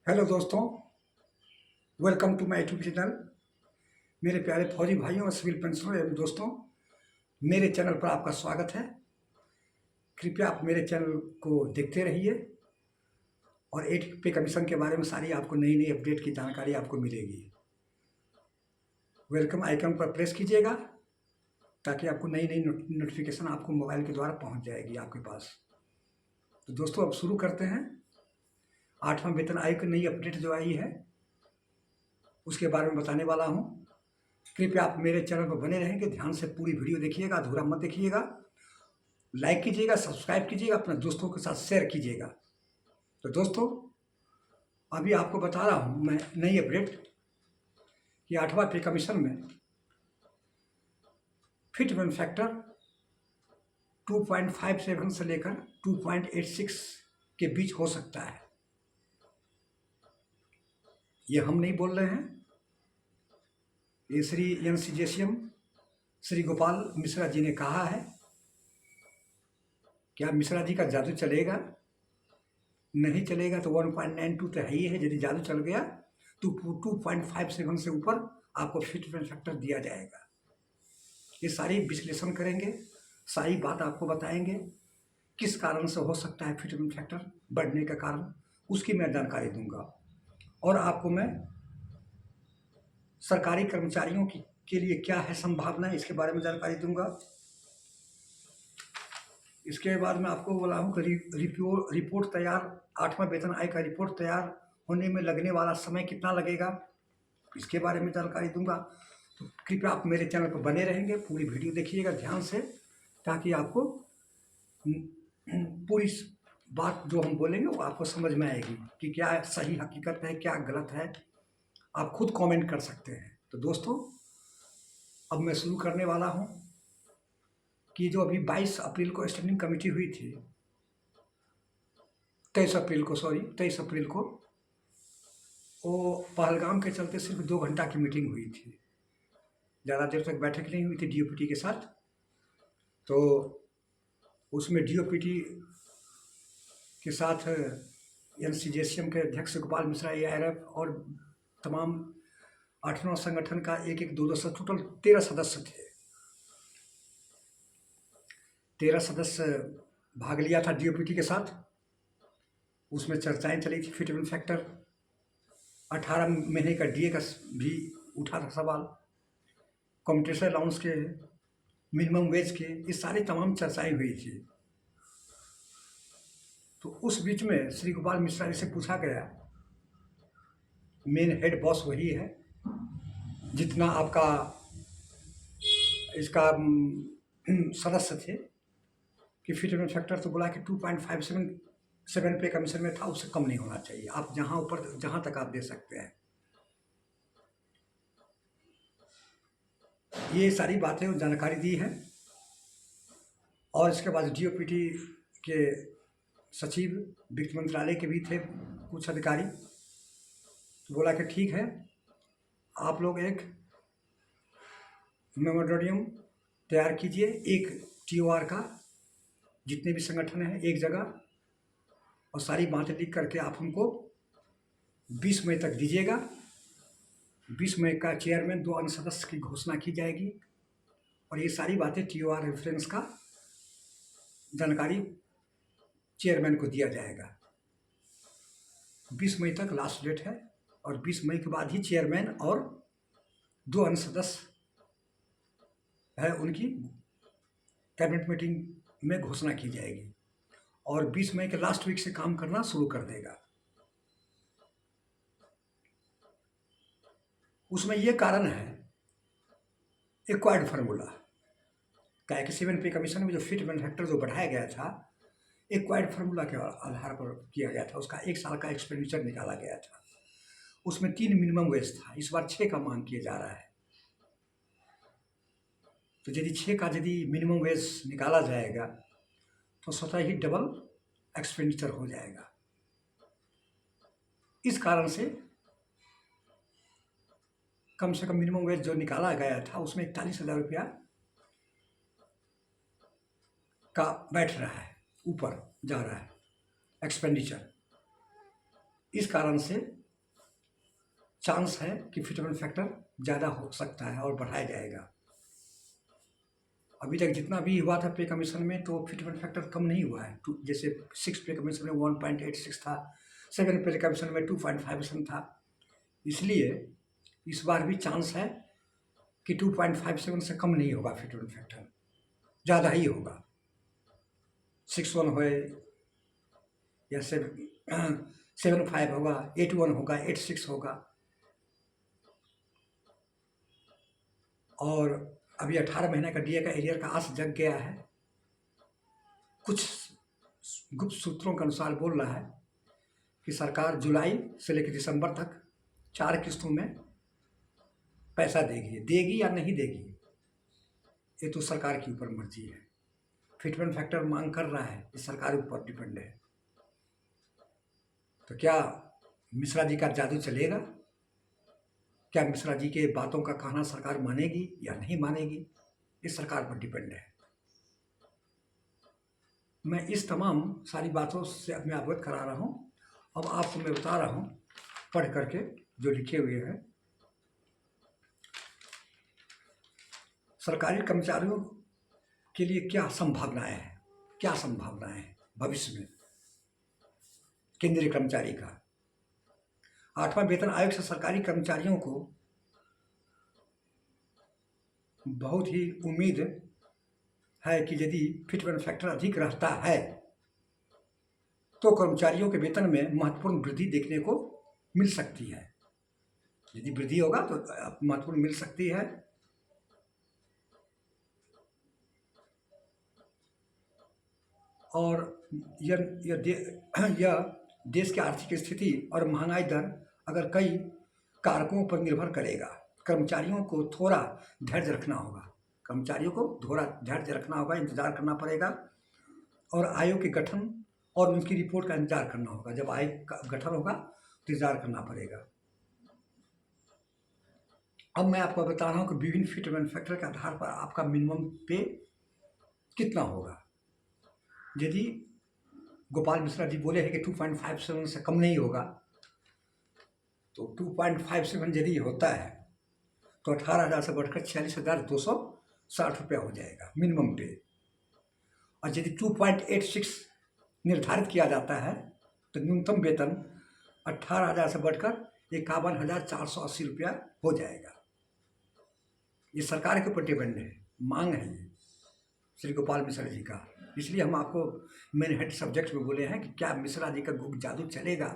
Hello दोस्तों, welcome to my YouTube channel. मेरे प्यारे फौजी भाइयों और सिविल पेंशनरों एवं दोस्तों, मेरे चैनल पर आपका स्वागत है। कृपया आप मेरे चैनल को देखते रहिए और 8 पे कमीशन के बारे में सारी आपको नई नई अपडेट की जानकारी आपको मिलेगी। वेलकम आइकन पर प्रेस कीजिएगा ताकि आपको नई नई नोटिफिकेशन आपको मोबाइल के द्वारा पहुंच जाएगी आपके पास। तो दोस्तों, अब शुरू करते हैं। 8वां वेतन आयोग की नई अपडेट जो आई है उसके बारे में बताने वाला हूँ। कृपया आप मेरे चैनल पर बने रहेंगे, ध्यान से पूरी वीडियो देखिएगा, अधूरा मत देखिएगा। लाइक कीजिएगा, सब्सक्राइब कीजिएगा, अपने दोस्तों के साथ शेयर कीजिएगा। तो दोस्तों, अभी आपको बता रहा हूँ मैं नई अपडेट कि 8वां पे कमीशन में फिटमेंट फैक्टर 2.57 से लेकर 2.86 के बीच हो सकता है। ये हम नहीं बोल रहे हैं, ये श्री NCJCM श्री गोपाल मिश्रा जी ने कहा है। क्या मिश्रा जी का जादू चलेगा? नहीं चलेगा तो 1.92 तो है ही है। यदि जादू चल गया तो 2.57 से ऊपर आपको फिटमेंट फैक्टर दिया जाएगा। ये सारी विश्लेषण करेंगे, सारी बात आपको बताएंगे, किस कारण से हो सकता है फिटमेंट फैक्टर बढ़ने का कारण, उसकी मैं जानकारी दूंगा। और आपको मैं सरकारी कर्मचारियों के लिए क्या है संभावना, इसके बारे में जानकारी दूंगा। इसके बाद मैं आपको बोला हूँ कि रिपोर्ट तैयार, 8वां वेतन आयोग का रिपोर्ट तैयार होने में लगने वाला समय कितना लगेगा, इसके बारे में जानकारी दूंगा। तो कृपया आप मेरे चैनल पर बने रहेंगे, पूरी वीडियो देखिएगा ध्यान से, ताकि आपको पूरी बात जो हम बोलेंगे वो आपको समझ में आएगी कि क्या सही हकीकत है, क्या गलत है। आप खुद कमेंट कर सकते हैं। तो दोस्तों, अब मैं शुरू करने वाला हूँ कि जो अभी 22 अप्रैल को स्टैंडिंग कमेटी हुई थी, 23 अप्रैल को वो पहलगाम के चलते सिर्फ 2 घंटा की मीटिंग हुई थी, ज़्यादा देर तक बैठक नहीं हुई थी DOPT के साथ। तो उसमें DOPT के साथ NCJCM के अध्यक्ष गोपाल मिश्रा, ARF और तमाम 8वां संगठन का एक एक दो सदस्य, टोटल 13 सदस्य थे। 13 सदस्य भाग लिया था DOPT के साथ। उसमें चर्चाएं चली थी फिटमेंट फैक्टर, 18 महीने का DA का भी उठा था सवाल, कॉम्पिटिशन अलाउंस के, मिनिमम वेज के, ये सारी तमाम चर्चाएं हुई थी। तो उस बीच में श्री गोपाल मिश्रा जी से पूछा गया, मेन हेड बॉस वही है, जितना आपका इसका सदस्य थे, कि फिटमेंट फैक्टर तो बोला कि 2.57 पे कमीशन में था, उससे कम नहीं होना चाहिए, आप जहां ऊपर जहां तक आप दे सकते हैं। ये सारी बातें जानकारी दी है। और इसके बाद DOPT के सचिव, वित्त मंत्रालय के भी थे कुछ अधिकारी, तो बोला कि ठीक है, आप लोग एक मेमोरेंडम तैयार कीजिए, एक TOR का, जितने भी संगठन हैं एक जगह, और सारी बातें लिख करके आप हमको 20 मई तक दीजिएगा। 20 मई का चेयरमैन, 2 अन्य सदस्य की घोषणा की जाएगी, और ये सारी बातें TOR रेफरेंस का जानकारी चेयरमैन को दिया जाएगा। 20 मई तक लास्ट डेट है, और 20 मई के बाद ही चेयरमैन और 2 अन्य सदस्य है उनकी कैबिनेट मीटिंग में घोषणा की जाएगी, और 20 मई के लास्ट वीक से काम करना शुरू कर देगा। उसमें यह कारण है एक्वायर्ड फार्मूला का, कि 7 पे कमीशन में जो फिटमेंट फैक्टर जो बढ़ाया गया था, एक्वायर्ड फार्मूला के आधार पर किया गया था। उसका 1 साल का एक्सपेंडिचर निकाला गया था। उसमें 3 मिनिमम वेज था, इस बार 6 का मांग किया जा रहा है। तो यदि 6 का यदि मिनिमम वेज निकाला जाएगा तो स्वतः ही डबल एक्सपेंडिचर हो जाएगा। इस कारण से कम से कम मिनिमम वेज जो निकाला गया था उसमें 41,000 रुपया का बैठ रहा है, ऊपर जा रहा है एक्सपेंडिचर। इस कारण से चांस है कि फिटमेंट फैक्टर ज़्यादा हो सकता है और बढ़ाया जाएगा। अभी तक जितना भी हुआ था पे कमीशन में, तो फिटमेंट फैक्टर कम नहीं हुआ है। जैसे 6 पे कमीशन में 1.86 था, 7 पे कमीशन में 2.57 था। इसलिए इस बार भी चांस है कि 2.57 से कम नहीं होगा फिटमेंट फैक्टर, ज़्यादा ही होगा। 6.1 होए या 7.5 होगा, 8.1 होगा, 8.6 होगा। और अभी 18 महीने का डीए का एरियर का आस जग गया है। कुछ गुप्त सूत्रों के अनुसार बोल रहा है कि सरकार जुलाई से लेकर दिसंबर तक 4 किस्तों में पैसा देगी या नहीं देगी, ये तो सरकार की ऊपर मर्जी है। फिटमेंट फैक्टर मांग कर रहा है, ये सरकार ऊपर डिपेंड है। तो क्या मिश्रा जी का जादू चलेगा? क्या मिश्रा जी के बातों का कहना सरकार मानेगी या नहीं मानेगी, ये सरकार पर डिपेंड है। मैं इस तमाम सारी बातों से अपने अवगत करा रहा हूँ। अब आपको मैं बता रहा हूँ पढ़ करके जो लिखे हुए हैं। सरकारी कर्मचारियों के लिए क्या संभावनाएं हैं, क्या संभावनाएं हैं भविष्य में केंद्रीय कर्मचारी का। 8वां वेतन आयोग से सरकारी कर्मचारियों को बहुत ही उम्मीद है कि यदि फिटमेंट फैक्टर अधिक रहता है तो कर्मचारियों के वेतन में महत्वपूर्ण वृद्धि देखने को मिल सकती है। यदि वृद्धि होगा तो महत्वपूर्ण मिल सकती है। और यह देश की आर्थिक स्थिति और महंगाई दर अगर कई कारकों पर निर्भर करेगा। कर्मचारियों को थोड़ा धैर्य रखना होगा, इंतजार करना पड़ेगा। और आयोग के गठन और उनकी रिपोर्ट का इंतजार करना होगा। जब आयोग का गठन होगा तो इंतजार करना पड़ेगा। अब मैं आपको बता रहा हूँ कि विभिन्न फिटमेंट फैक्टर के आधार पर आपका मिनिमम पे कितना होगा। यदि गोपाल मिश्रा जी बोले हैं कि 2.57 से कम नहीं होगा, तो 2.57 यदि होता है तो 18,000 से बढ़कर 46,260 रुपया हो जाएगा मिनिमम पे। और यदि 2.86 निर्धारित किया जाता है तो न्यूनतम वेतन 18,000 से बढ़कर 51,480 रुपया हो जाएगा। ये सरकार के ऊपर डिपेंड है, मांग है ये श्री गोपाल मिश्रा जी का। इसलिए हम आपको मेन हेड सब्जेक्ट में बोले हैं कि क्या मिश्रा जी का जादू चलेगा,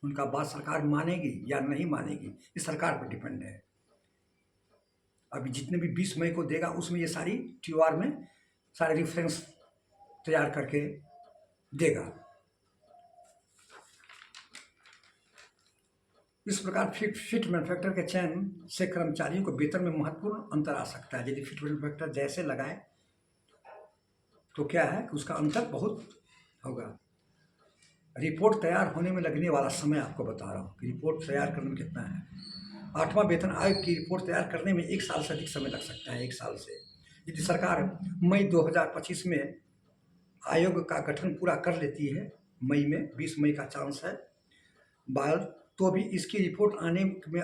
उनका बात सरकार मानेगी या नहीं मानेगी, ये सरकार पर डिपेंड है। अभी जितने भी 20 मई को देगा उसमें ये सारी TOR में सारे रेफरेंस तैयार करके देगा। इस प्रकार फिटमेंट फैक्टर के चयन से कर्मचारियों को वेतन में महत्वपूर्ण अंतर आ सकता है। यदि फिटमेंट फैक्टर जैसे लगाए तो क्या है कि उसका अंतर बहुत होगा। रिपोर्ट तैयार होने में लगने वाला समय आपको बता रहा हूँ कि रिपोर्ट तैयार करने में कितना है। 8वां वेतन आयोग की रिपोर्ट तैयार करने में 1 साल से अधिक समय लग सकता है, 1 साल से। यदि सरकार मई 2025 में आयोग का गठन पूरा कर लेती है, मई में 20 मई का चांस है बाद, तो भी इसकी रिपोर्ट आने में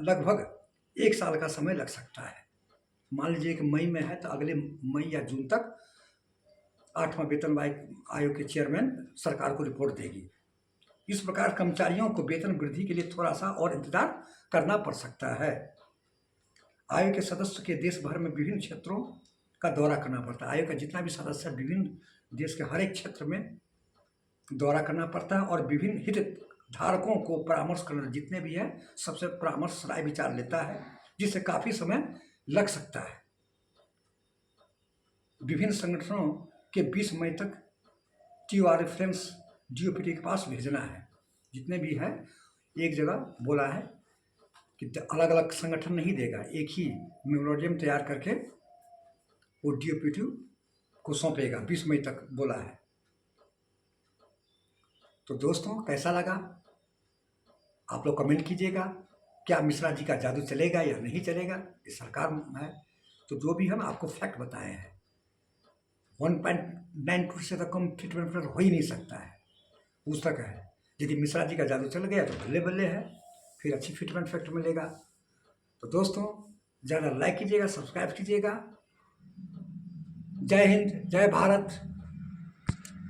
लगभग 1 साल का समय लग सकता है। मान लीजिए कि मई में है तो अगले मई या जून तक 8वां वेतन आयोग के चेयरमैन सरकार को रिपोर्ट देगी। इस प्रकार कर्मचारियों को वेतन वृद्धि के लिए थोड़ा सा और इंतजार करना पड़ सकता है। आयोग के सदस्य के देश भर में विभिन्न क्षेत्रों का दौरा करना पड़ता है। आयोग का जितना भी सदस्य विभिन्न देश के हर एक क्षेत्र में दौरा करना पड़ता है और विभिन्न हितधारकों को परामर्श करना, जितने भी है सबसे परामर्श राय विचार लेता है, जिससे काफ़ी समय लग सकता है। विभिन्न संगठनों के 20 मई तक TOR रेफरेंस DOPT के पास भेजना है। जितने भी है एक जगह बोला है कि अलग अलग संगठन नहीं देगा, एक ही मेमोरेंडम तैयार करके वो DOPT को सौंपेगा, 20 मई तक बोला है। तो दोस्तों कैसा लगा आप लोग कमेंट कीजिएगा। क्या मिश्रा जी का जादू चलेगा या नहीं चलेगा, ये सरकार है। तो जो भी हम आपको फैक्ट बताए हैं 1.92 से तो कम फिटमेंट फैक्टर हो ही नहीं सकता है, उस तक है। यदि मिश्रा जी का जादू चल गया तो बल्ले बल्ले है, फिर अच्छी फिटमेंट फैक्ट मिलेगा। तो दोस्तों ज़्यादा लाइक कीजिएगा, सब्सक्राइब कीजिएगा। जय हिंद, जय भारत।